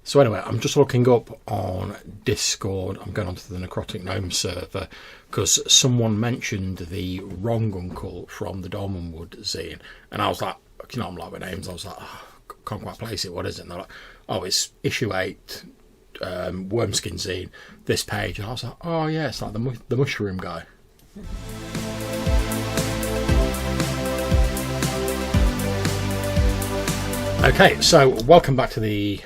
So anyway, I'm just looking up on Discord. I'm going onto the Necrotic Gnome server because someone mentioned the Wronguncle from the Dolmenwood zine, and I was like, I'm like with names. I was like, can't quite place it. What is it? And they're like, oh, it's issue 8, Wormskin zine. This page, and I was like, oh yeah, it's like the mushroom guy. Okay, so welcome back to the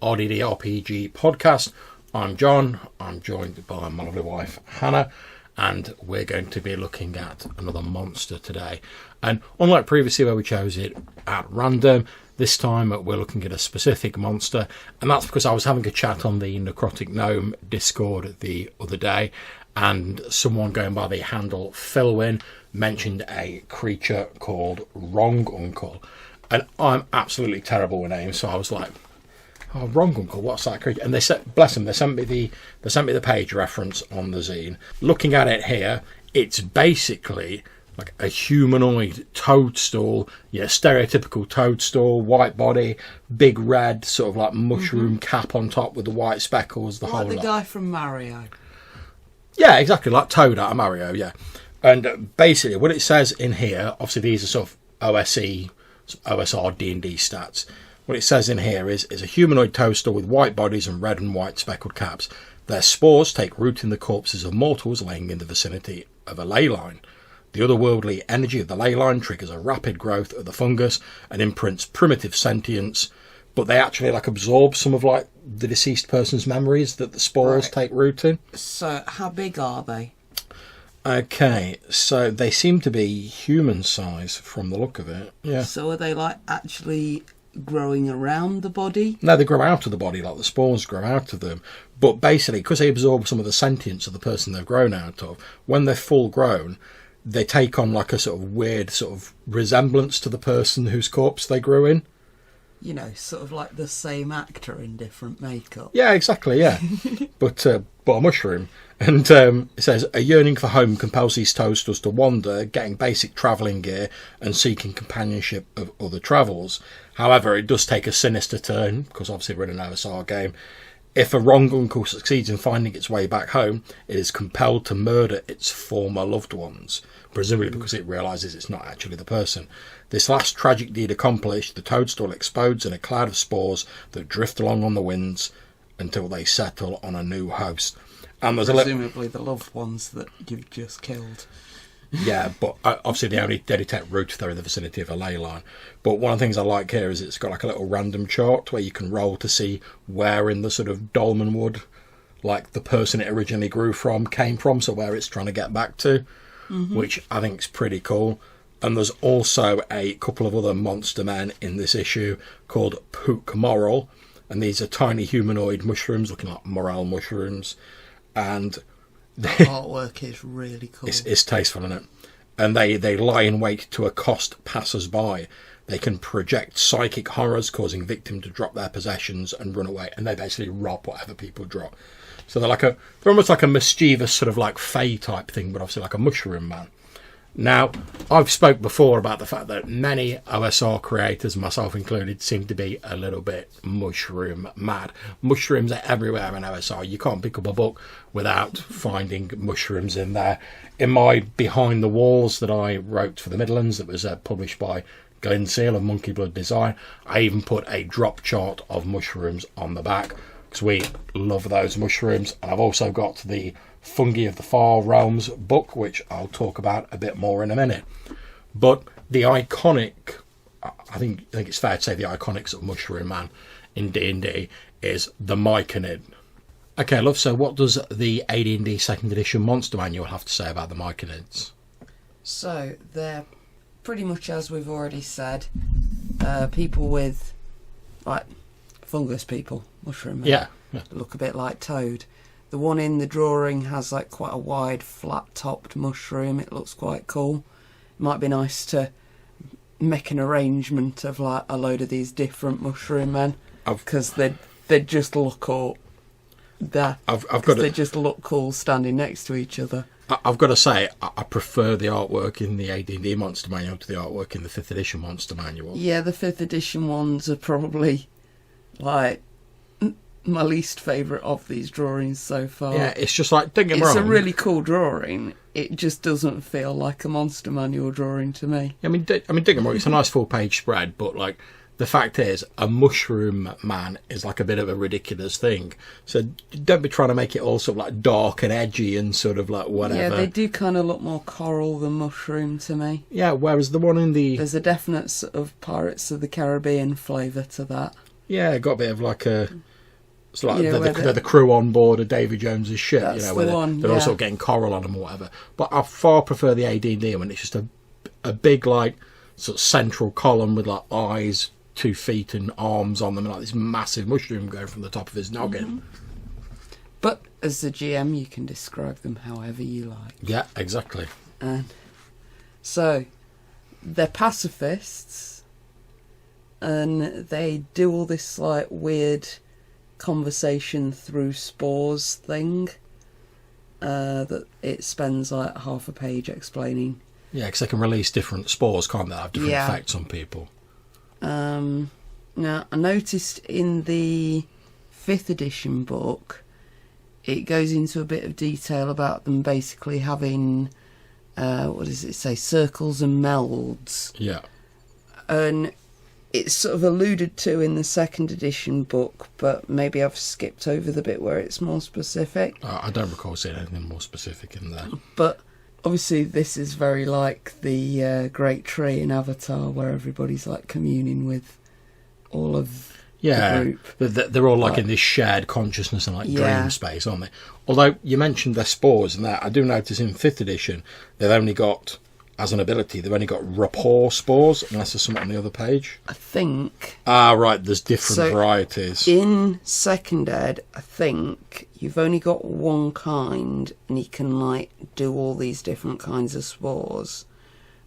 RDD RPG podcast. I'm John. I'm joined by my lovely wife Hannah, and we're going to be looking at another monster today. And unlike previously where we chose it at random, this time we're looking at a specific monster, and that's because I was having a chat on the Necrotic Gnome Discord the other day, and someone going by the handle Philwin mentioned a creature called Wronguncle. And I'm absolutely terrible with names, so I was like, "Oh, Wronguncle, what's that creature?" And they said, "Bless them, they sent me the page reference on the zine. Looking at it here, it's basically like a humanoid toadstool, stereotypical toadstool, white body, big red sort of like mushroom cap on top with the white speckles, the whole lot. Like the guy from Mario. Yeah, exactly, like Toad out of Mario, yeah. And basically, what it says in here, obviously these are sort of OSR D&D stats. What it says in here is a humanoid toadstool with white bodies and red and white speckled caps. Their spores take root in the corpses of mortals laying in the vicinity of a ley line. The otherworldly energy of the ley line triggers a rapid growth of the fungus and imprints primitive sentience, but they actually absorb some of the deceased person's memories that the spores take root in. So how big are they? Okay, so they seem to be human size from the look of it. Yeah. So are they actually growing around the body? No, they grow out of the body, like the spores grow out of them. But basically, because they absorb some of the sentience of the person they've grown out of, when they're full grown, they take on a sort of weird sort of resemblance to the person whose corpse they grew in. Sort of like the same actor in different makeup. Yeah, exactly, yeah. but a mushroom. And it says, a yearning for home compels these toadstools to wander, getting basic travelling gear and seeking companionship of other travels. However, it does take a sinister turn, because obviously we're in an OSR game. If a Wronguncle succeeds in finding its way back home, it is compelled to murder its former loved ones, presumably because it realises it's not actually the person. This last tragic deed accomplished, the toadstool explodes in a cloud of spores that drift along on the winds until they settle on a new host. And there's presumably the loved ones that you've just killed. Yeah, but obviously they only detect root if they're in the vicinity of a ley line. But one of the things I like here is it's got a little random chart where you can roll to see where in the sort of Dolmenwood, the person it originally grew from came from, so where it's trying to get back to, which I think is pretty cool. And there's also a couple of other monster men in this issue called Pook Moral, and these are tiny humanoid mushrooms looking like morel mushrooms. And the artwork is really cool. It's tasteful, isn't it? And they lie in wait to accost passers-by. They can project psychic horrors, causing victims to drop their possessions and run away. And they basically rob whatever people drop. So they're almost like a mischievous sort of fae type thing, but obviously like a mushroom man. Now, I've spoke before about the fact that many OSR creators, myself included, seem to be a little bit mushroom mad. Mushrooms are everywhere in OSR. You can't pick up a book without finding mushrooms in there. In my Behind the Walls that I wrote for the Midlands, that was published by Glyn Seal of Monkey Blood Design, I even put a drop chart of mushrooms on the back, because we love those mushrooms. And I've also got the Fungi of the Far Realms book, which I'll talk about a bit more in a minute. But the iconic, I think it's fair to say the iconic sort of mushroom man in D&D is the Myconid. Okay, love, so what does the AD&D 2nd edition monster manual have to say about the Myconids? So, they're pretty much as we've already said, people with, fungus people, mushroom men. Yeah. Look a bit like Toad. The one in the drawing has quite a wide, flat-topped mushroom. It looks quite cool. It might be nice to make an arrangement of a load of these different mushroom men, because they just look cool. They just look cool standing next to each other. I've got to say, I prefer the artwork in the AD&D Monster Manual to the artwork in the 5th edition Monster Manual. Yeah, the 5th edition ones are probably my least favourite of these drawings so far. Yeah, it's just like, don't get me wrong. It's a really cool drawing. It just doesn't feel like a monster manual drawing to me. I mean, don't get me wrong. It's a nice full-page spread, but like the fact is, a mushroom man is like a bit of a ridiculous thing. So don't be trying to make it all sort of like dark and edgy and sort of like whatever. Yeah, they do kind of look more coral than mushroom to me. Yeah, whereas the one in the... There's a definite sort of Pirates of the Caribbean flavour to that. Yeah, got a bit of like a... It's like You know, the crew on board of Davy Jones's ship, That's you know, where the one, they're yeah. also getting coral on them or whatever. But I far prefer the AD&D when it's just a big, like, sort of central column with, like, eyes, 2 feet and arms on them, and like this massive mushroom going from the top of his noggin. But as the GM, you can describe them however you like. Yeah, exactly. And so, they're pacifists, and they do all this like weird conversation through spores thing. That it spends like half a page explaining. Yeah, because they can release different spores, can't they? Have different effects on people. Now, I noticed in the 5th edition book, it goes into a bit of detail about them basically having, what does it say, circles and melds. Yeah. And it's sort of alluded to in the 2nd edition book, but maybe I've skipped over the bit where it's more specific. I don't recall seeing anything more specific in there. But obviously this is very like the Great Tree in Avatar, where everybody's like communing with all of the group. They're all like in this shared consciousness and like dream space, aren't they? Although you mentioned their spores and that, I do notice in 5th edition they've only got, as an ability, they've only got rapport spores, unless there's something on the other page. I think. Right, there's different varieties. In 2nd ed, I think you've only got one kind, and you can like do all these different kinds of spores.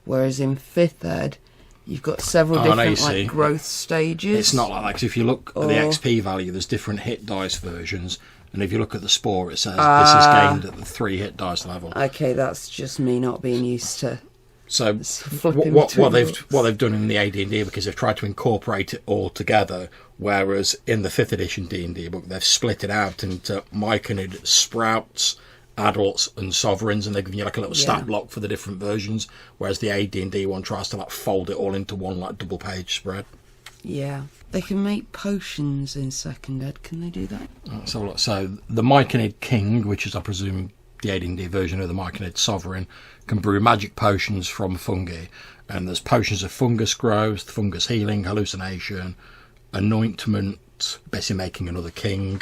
Whereas in 5th ed, you've got several different like growth stages. It's not like that, because if you look at the XP value, there's different hit dice versions. And if you look at the spore, it says this is gained at the 3 hit dice level. Okay, that's just me not being used to. So what they've done in the AD&D, because they've tried to incorporate it all together, whereas in the 5th edition D&D book they've split it out into Myconid sprouts, adults and sovereigns, and they've given you like a little stat block for the different versions, whereas the AD&D one tries to like fold it all into one like double page spread. Yeah. They can make potions in 2nd ed, can they do that? So the Myconid King, which is I presume the AD&D version of the Myconid Sovereign, can brew magic potions from fungi, and there's potions of fungus growth, fungus healing, hallucination, anointment, basically making another king.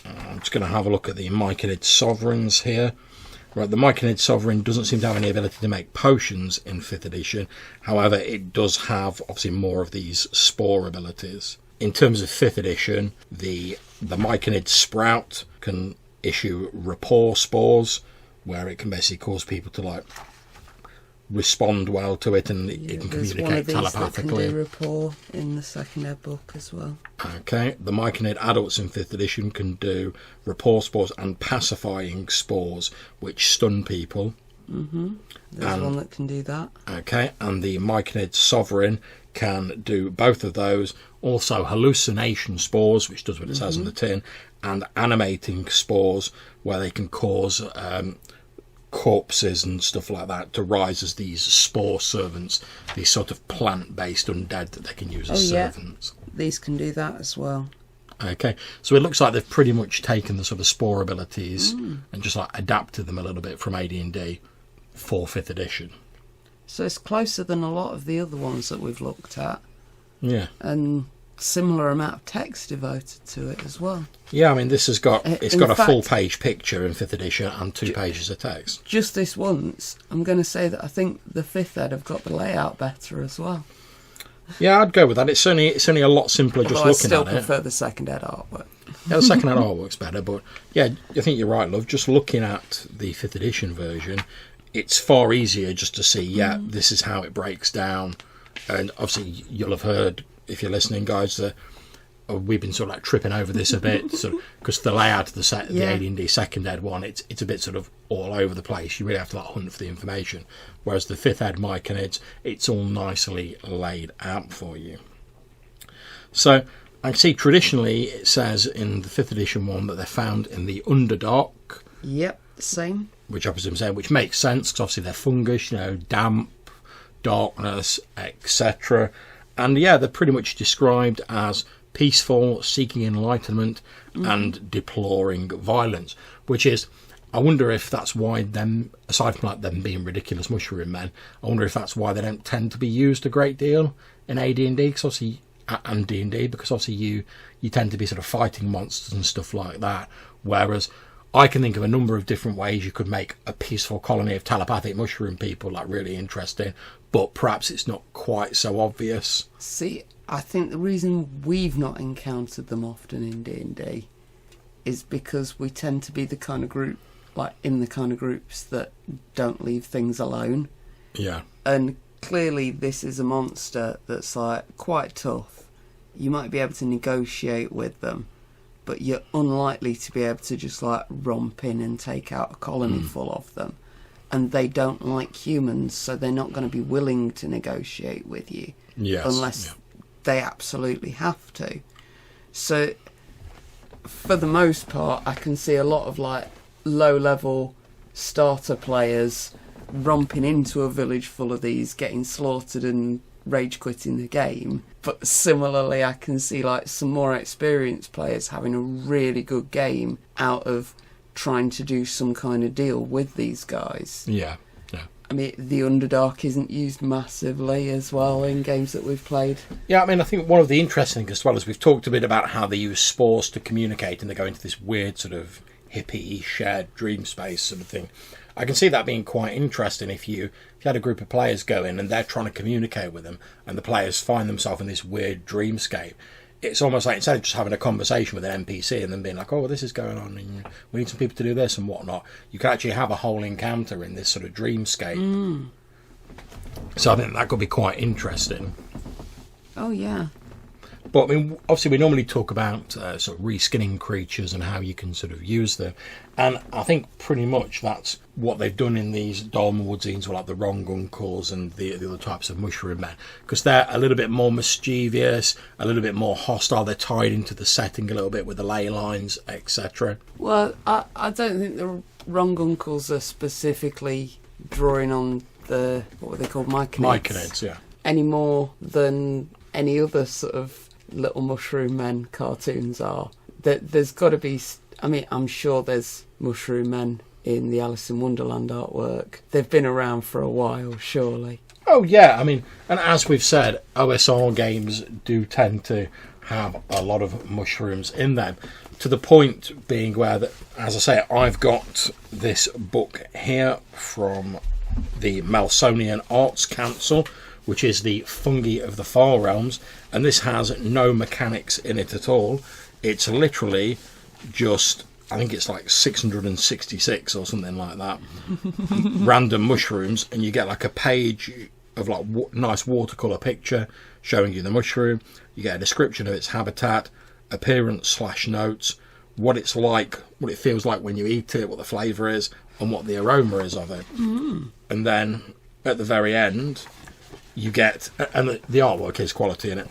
I'm just going to have a look at the Myconid Sovereigns here. Right, the Myconid Sovereign doesn't seem to have any ability to make potions in 5th edition. However, it does have obviously more of these spore abilities. In terms of 5th edition, the Myconid Sprout can issue rapport spores, where it can basically cause people to like respond well to it, and it can communicate telepathically. That can do rapport in the 2nd ed book as well. Okay, the Myconid adults in 5th edition can do rapport spores and pacifying spores, which stun people. There's one that can do that. Okay, and the Myconid Sovereign can do both of those. Also hallucination spores, which does what it says on the tin, and animating spores, where they can cause corpses and stuff like that to rise as these spore servants, these sort of plant-based undead that they can use as servants. These can do that as well. Okay, so it looks like they've pretty much taken the sort of spore abilities and just like adapted them a little bit from AD&D for 5th edition. So it's closer than a lot of the other ones that we've looked at. Yeah. And similar amount of text devoted to it as well. Yeah, I mean, this has got In a fact, full page picture in 5th edition and 2 pages of text. Just this once, I'm going to say that I think the 5th ed have got the layout better as well. Yeah, I'd go with that. It's only a lot simpler just looking at it. I still prefer the 2nd ed artwork. Yeah, the 2nd ed artwork's better, but yeah, I think you're right, love. Just looking at the 5th edition version, it's far easier just to see, this is how it breaks down. And obviously you'll have heard, if you're listening, guys, we've been sort of like tripping over this a bit, because the layout of the AD&D 2nd ed one, it's a bit sort of all over the place. You really have to like hunt for the information. Whereas the 5th ed Myconids, it's all nicely laid out for you. So I see traditionally it says in the 5th edition one that they're found in the Underdark. Yep, same. Which I presume saying, which makes sense because obviously they're fungus, damp, darkness, etc. And yeah, they're pretty much described as peaceful, seeking enlightenment, and deploring violence. Which is, I wonder if that's why them, aside from like them being ridiculous mushroom men, I wonder if that's why they don't tend to be used a great deal in AD&D, because obviously, and D&D, because obviously you tend to be sort of fighting monsters and stuff like that, whereas I can think of a number of different ways you could make a peaceful colony of telepathic mushroom people like really interesting, but perhaps it's not quite so obvious. See, I think the reason we've not encountered them often in D&D is because we tend to be the kind of group, like in the kind of groups that don't leave things alone. Yeah. And clearly this is a monster that's like quite tough. You might be able to negotiate with them, but you're unlikely to be able to just like romp in and take out a colony full of them. And they don't like humans, so they're not going to be willing to negotiate with you unless they absolutely have to. So for the most part, I can see a lot of like low-level starter players romping into a village full of these, getting slaughtered and rage quitting the game. But similarly, I can see like some more experienced players having a really good game out of trying to do some kind of deal with these guys. Yeah. I mean, the Underdark isn't used massively as well in games that we've played. Yeah, I mean, I think one of the interesting things as well is we've talked a bit about how they use spores to communicate and they go into this weird sort of hippie shared dream space sort of thing. I can see that being quite interesting if you had a group of players go in and they're trying to communicate with them and the players find themselves in this weird dreamscape. It's almost like instead of just having a conversation with an NPC and then being like, oh, this is going on and we need some people to do this and whatnot, you can actually have a whole encounter in this sort of dreamscape. So I think that could be quite interesting. Oh, yeah. But I mean, obviously we normally talk about sort of reskinning creatures and how you can sort of use them. And I think pretty much that's what they've done in these Dolmenwood zines, like the Wronguncles and the other types of mushroom men. Because they're a little bit more mischievous, a little bit more hostile. They're tied into the setting a little bit with the ley lines, etc. Well, I don't think the Wronguncles are specifically drawing on the, what were they called, Myconids? Myconids, yeah. Any more than any other sort of little mushroom men cartoons are. There's got to be, I mean, I'm sure there's mushroom men in the Alice in Wonderland artwork. They've been around for a while, surely. Oh yeah, I mean, and as we've said, OSR games do tend to have a lot of mushrooms in them, to the point being where, that, as I say, I've got this book here from the Melsonian Arts Council, which is the Fungi of the Far Realms, and this has no mechanics in it at all. It's literally just, I think it's like 666 or something like that, random mushrooms, and you get like a page of like nice watercolour picture showing you the mushroom. You get a description of its habitat, appearance / notes, what it's like, what it feels like when you eat it, what the flavour is, and what the aroma is of it. And then at the very end, you get, and the artwork is quality in it,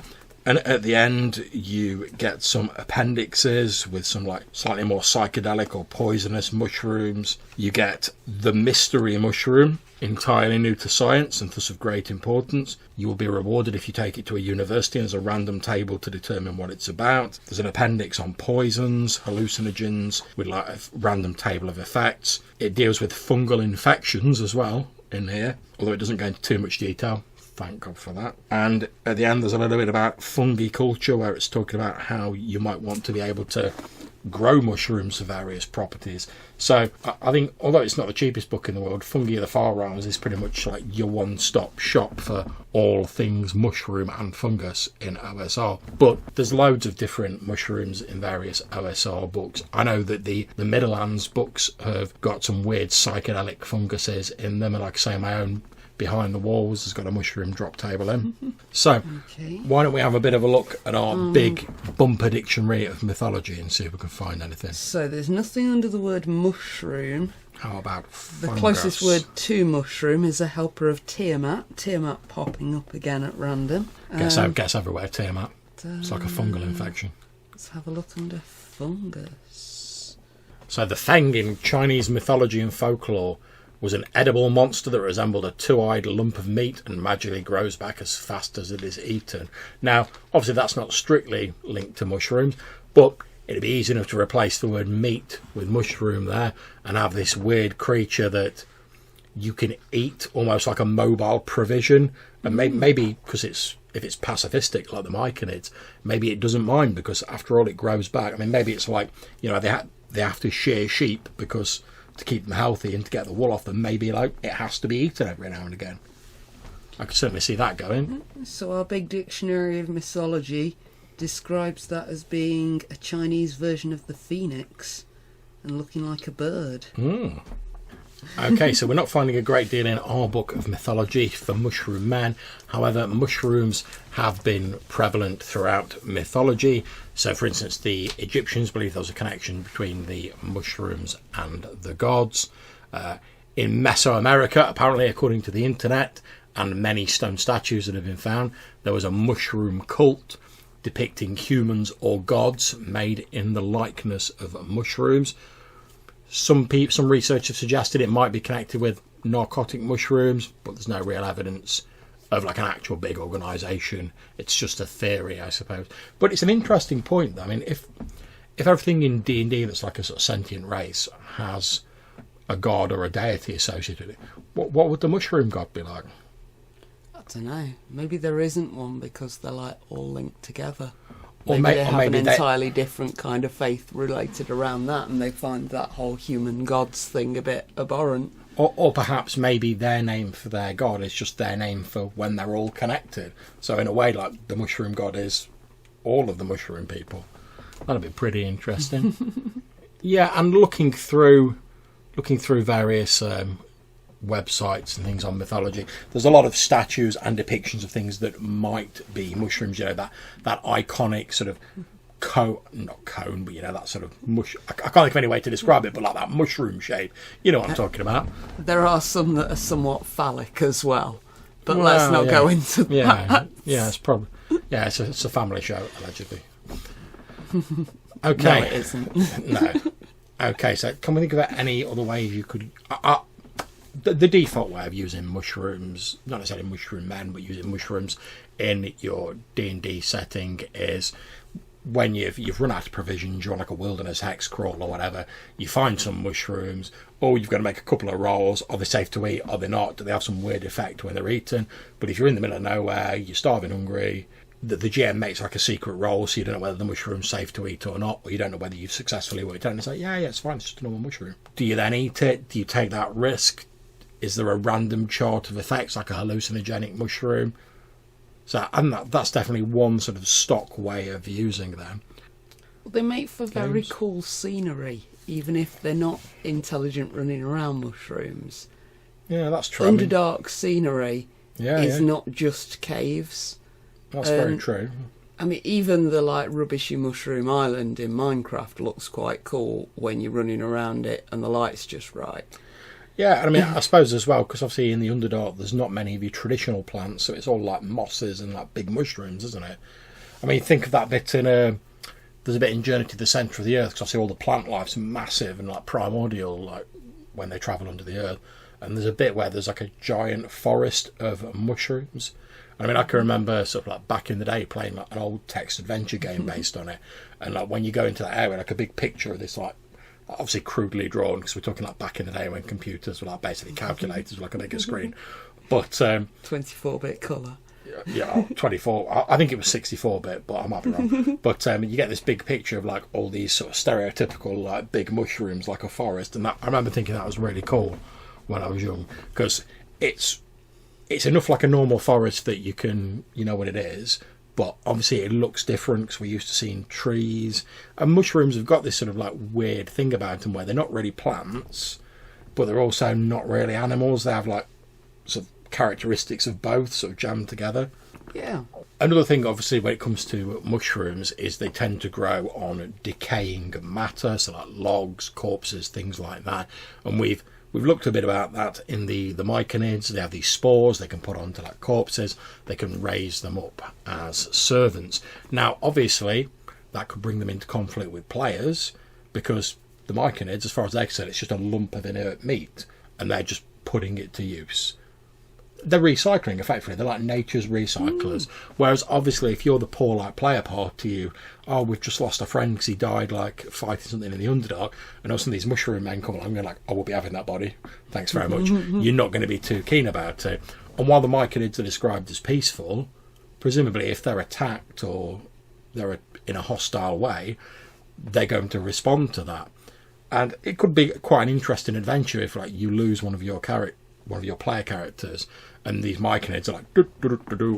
and at the end you get some appendixes with some like slightly more psychedelic or poisonous mushrooms. You get the mystery mushroom, entirely new to science and thus of great importance. You will be rewarded if you take it to a university, and there's a random table to determine what it's about. There's an appendix on poisons, hallucinogens, with like a random table of effects. It deals with fungal infections as well in here, although it doesn't go into too much detail. Thank God for that. And at the end there's a little bit about fungi culture, where it's talking about how you might want to be able to grow mushrooms for various properties. So I think, although it's not the cheapest book in the world, Fungi of the Far Realms is pretty much like your one-stop shop for all things mushroom and fungus in OSR. But there's loads of different mushrooms in various OSR books. I know that the Middlelands books have got some weird psychedelic funguses in them, and like I say, my own Behind the Walls has got a mushroom drop table in. So, why don't we have a bit of a look at our big bumper dictionary of mythology and see if we can find anything. So there's nothing under the word mushroom. How about fungus? The closest word to mushroom is a helper of Tiamat. Tiamat popping up again at random. Gets everywhere, Tiamat. It's like a fungal infection. Let's have a look under fungus. So the Feng in Chinese mythology and folklore was an edible monster that resembled a two-eyed lump of meat and magically grows back as fast as it is eaten. Now, obviously that's not strictly linked to mushrooms, but it'd be easy enough to replace the word meat with mushroom there and have this weird creature that you can eat, almost like a mobile provision. And maybe because if it's pacifistic like the Myconids, maybe it doesn't mind because after all it grows back. I mean, maybe it's like, you know, they have to shear sheep because to keep them healthy and to get the wool off them, maybe like it has to be eaten every now and again. I could certainly see that going. So our big dictionary of mythology describes that as being a Chinese version of the phoenix and looking like a bird. Okay, so we're not finding a great deal in our book of mythology for mushroom men. However, mushrooms have been prevalent throughout mythology. So, for instance, the Egyptians believed there was a connection between the mushrooms and the gods. In Mesoamerica, apparently, according to the internet and many stone statues that have been found, there was a mushroom cult depicting humans or gods made in the likeness of mushrooms. Some research have suggested it might be connected with narcotic mushrooms, but there's no real evidence of like an actual big organisation. It's just a theory, I suppose. But it's an interesting point, though. I mean, if everything in D&D that's like a sort of sentient race has a god or a deity associated with it, what would the mushroom god be like? I don't know. Maybe there isn't one because they're like all linked together. Or Maybe they have an entirely different kind of faith related around that, and they find that whole human gods thing a bit abhorrent. Or perhaps maybe their name for their god is just their name for when they're all connected. So in a way, like the mushroom god is all of the mushroom people. That'd be pretty interesting. Yeah, and looking through various websites and things on mythology, there's a lot of statues and depictions of things that might be mushrooms. You know, that iconic sort of not cone, but you know, that sort of mush. I can't think of any way to describe it, but like that mushroom shape. You know what I'm talking about. There are some that are somewhat phallic as well, but let's not go into that. Yeah, it's probably it's a family show allegedly. Okay, no, it isn't. No. Okay, so can we think about any other ways you could? The default way of using mushrooms, not necessarily mushroom men, but using mushrooms in your D&D setting is when you've run out of provisions, you're on like a wilderness hex crawl or whatever, you find some mushrooms, or you've got to make a couple of rolls. Are they safe to eat? Are they not? Do they have some weird effect when they're eaten? But if you're in the middle of nowhere, you're starving hungry, the GM makes like a secret roll, so you don't know whether the mushroom's safe to eat or not, or you don't know whether you've successfully worked it out. And it's like, yeah, it's fine, it's just a normal mushroom. Do you then eat it? Do you take that risk? Is there a random chart of effects, like a hallucinogenic mushroom? So, and that's definitely one sort of stock way of using them. They make for very cool scenery, even if they're not intelligent running around mushrooms. Yeah, that's true. Underdark scenery is not just caves. That's very true. I mean, even the like rubbishy mushroom island in Minecraft looks quite cool when you're running around it and the light's just right. Yeah, I mean, I suppose as well, because obviously in the Underdark there's not many of your traditional plants, so it's all like mosses and like big mushrooms, isn't it? I mean, think of that bit there's a bit in Journey to the Centre of the Earth, because obviously all the plant life's massive and like primordial, like when they travel under the earth, and there's a bit where there's like a giant forest of mushrooms. I mean, I can remember sort of like back in the day playing like an old text adventure game based on it, and like when you go into that area, like a big picture of this like, obviously crudely drawn, because we're talking like back in the day when computers were like basically calculators with like a bigger screen, but 24-bit colour. Yeah, 24. I think it was 64-bit, but I might be wrong. But you get this big picture of like all these sort of stereotypical like big mushrooms, like a forest, and that, I remember thinking that was really cool when I was young, because it's enough like a normal forest that you know what it is. But obviously it looks different because we're used to seeing trees. And mushrooms have got this sort of like weird thing about them where they're not really plants, but they're also not really animals. They have like sort of characteristics of both sort of jammed together. Yeah. Another thing, obviously, when it comes to mushrooms is they tend to grow on decaying matter, so like logs, corpses, things like that. And we've We've looked a bit about that in the Myconids. They have these spores they can put onto like corpses. They can raise them up as servants. Now, obviously, that could bring them into conflict with players because the Myconids, as far as they're concerned, it's just a lump of inert meat and they're just putting it to use. They're recycling, effectively. They're like nature's recyclers. Whereas, obviously, if you're the poor, like, player party, we've just lost a friend because he died, like, fighting something in the Underdark, and also these mushroom men come along and go like, we'll be having that body. Thanks very much. You're not going to be too keen about it. And while the Myconids are described as peaceful, presumably if they're attacked or they're in a hostile way, they're going to respond to that. And it could be quite an interesting adventure if, like, you lose one of your player characters, and these Myconids are like,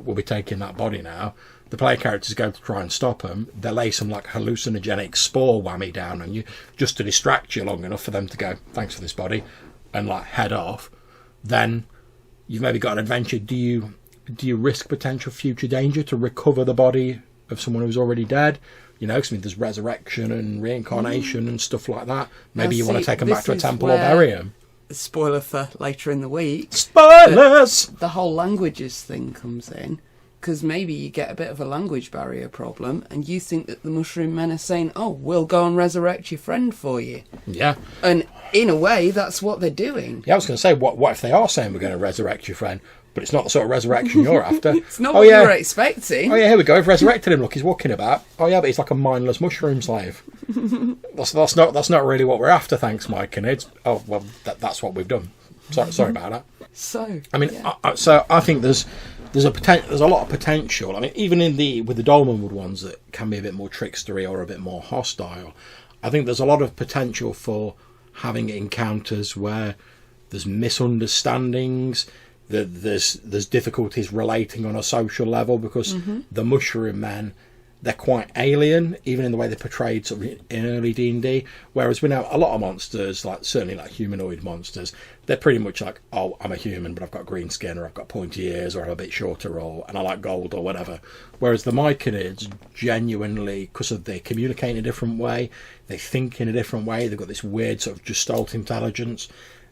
we'll be taking that body now. The player characters go to try and stop them. They lay some like hallucinogenic spore whammy down on you just to distract you long enough for them to go, thanks for this body, and like head off. Then you've maybe got an adventure. Do you risk potential future danger to recover the body of someone who's already dead? You know, because there's resurrection and reincarnation and stuff like that. Maybe you want to take them back to a temple or bury them. Spoiler for later in the week. Spoilers! The whole languages thing comes in, because maybe you get a bit of a language barrier problem, and you think that the mushroom men are saying, we'll go and resurrect your friend for you. Yeah. And in a way, that's what they're doing. Yeah, I was going to say, what if they are saying we're going to resurrect your friend, but it's not the sort of resurrection you're after? It's not what you were expecting. Oh yeah, here we go. We've resurrected him. Look, he's walking about. Oh yeah, but he's like a mindless mushroom slave. That's not really what we're after. Thanks, Myconids. Oh well, that's what we've done. Sorry about that. So I mean, yeah. I think there's a lot of potential. I mean, even with the Dolmenwood ones that can be a bit more trickstery or a bit more hostile, I think there's a lot of potential for having encounters where there's misunderstandings. There's difficulties relating on a social level because the mushroom men, they're quite alien, even in the way they're portrayed sort of in early D&D. Whereas we know a lot of monsters, like certainly like humanoid monsters, they're pretty much like, I'm a human, but I've got green skin, or I've got pointy ears, or I'm a bit shorter, and I like gold, or whatever. Whereas the Myconids, genuinely, because they communicate in a different way, they think in a different way, they've got this weird sort of gestalt intelligence.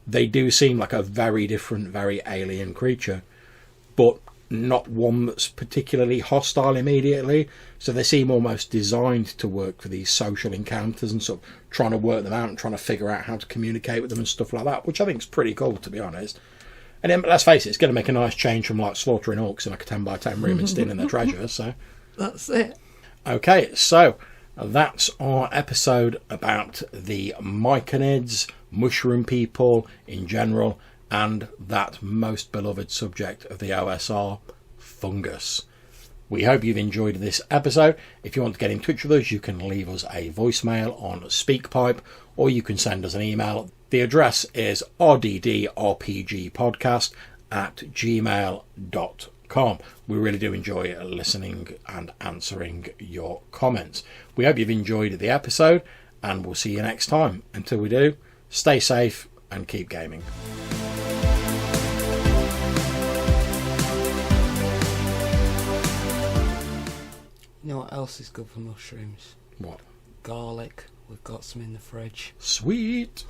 They do seem like a very different, very alien creature, but not one that's particularly hostile immediately. So they seem almost designed to work for these social encounters and sort of trying to work them out and trying to figure out how to communicate with them and stuff like that, which I think is pretty cool, to be honest. And then, let's face it, it's going to make a nice change from like slaughtering orcs in like a 10x10 room and stealing their treasure. So that's it. Okay, so that's our episode about the Myconids, mushroom people in general, and that most beloved subject of the OSR, fungus. We hope you've enjoyed this episode. If you want to get in touch with us, you can leave us a voicemail on SpeakPipe, or you can send us an email. The address is rddrpgpodcast@gmail.com. We really do enjoy listening and answering your comments. We hope you've enjoyed the episode, and we'll see you next time. Until we do, stay safe and keep gaming. You know what else is good for mushrooms? What? Garlic. We've got some in the fridge. Sweet.